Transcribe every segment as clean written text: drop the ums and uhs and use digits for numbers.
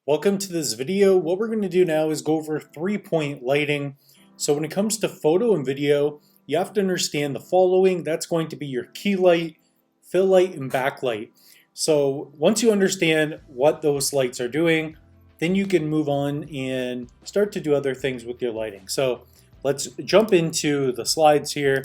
Welcome to this video. What we're going to do now is go over 3-point lighting. So when it comes to photo and video, you have to understand the following. That's going to be your key light, fill light, and backlight. So once you understand what those lights are doing, then you can move on and start to do other things with your lighting. So let's jump into the slides here.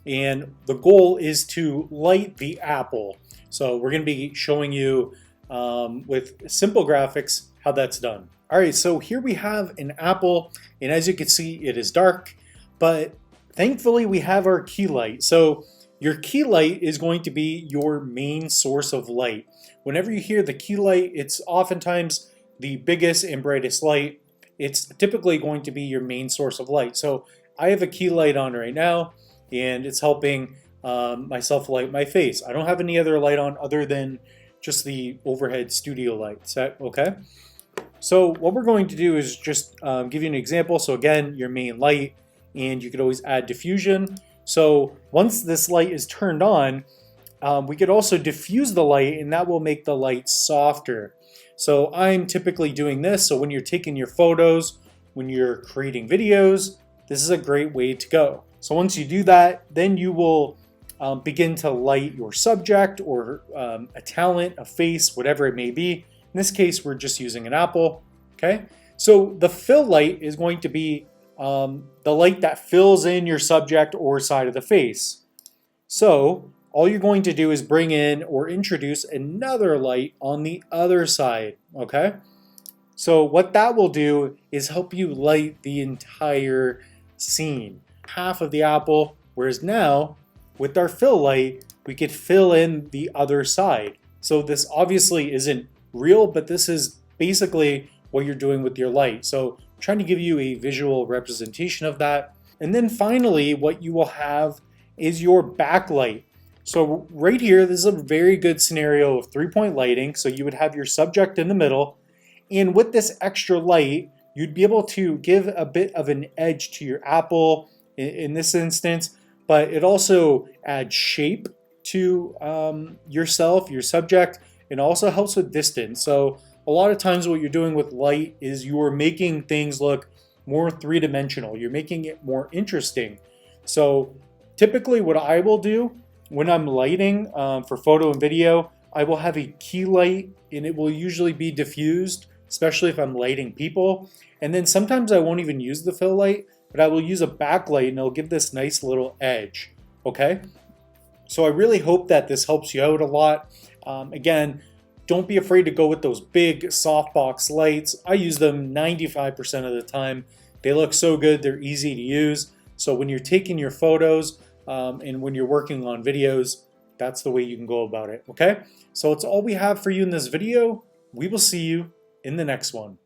And the goal is to light the apple. So we're going to be showing you with simple graphics how that's done. All right, so here we have an apple, and as you can see, it is dark, but thankfully we have our key light. So your key light is going to be your main source of light. Whenever you hear the key light, it's oftentimes the biggest and brightest light. It's typically going to be your main source of light. So I have a key light on right now, and it's helping myself light my face. I don't have any other light on other than just the overhead studio light set, okay? So what we're going to do is just give you an example. So again, your main light, and you could always add diffusion. So once this light is turned on, we could also diffuse the light, and that will make the light softer. So I'm typically doing this. So when you're taking your photos, when you're creating videos, this is a great way to go. So once you do that, then you will begin to light your subject or a talent, a face, whatever it may be. In this case, we're just using an apple, okay? So the fill light is going to be the light that fills in your subject or side of the face. So all you're going to do is bring in or introduce another light on the other side, okay? So what that will do is help you light the entire scene, half of the apple, whereas now, with our fill light, we could fill in the other side. So this obviously isn't real, but this is basically what you're doing with your light. So I'm trying to give you a visual representation of that. And then finally, what you will have is your backlight. So right here, this is a very good scenario of 3-point lighting. So you would have your subject in the middle, and with this extra light, you'd be able to give a bit of an edge to your apple in this instance, but it also adds shape to yourself, your subject, and also helps with distance. So a lot of times what you're doing with light is you're making things look more three-dimensional. You're making it more interesting. So typically what I will do when I'm lighting for photo and video, I will have a key light, and it will usually be diffused, especially if I'm lighting people. And then sometimes I won't even use the fill light, but I will use a backlight, and it'll give this nice little edge, okay? So I really hope that this helps you out a lot. Again, don't be afraid to go with those big softbox lights. I use them 95% of the time. They look so good, they're easy to use. So when you're taking your photos and when you're working on videos, that's the way you can go about it, okay? So it's all we have for you in this video. We will see you in the next one.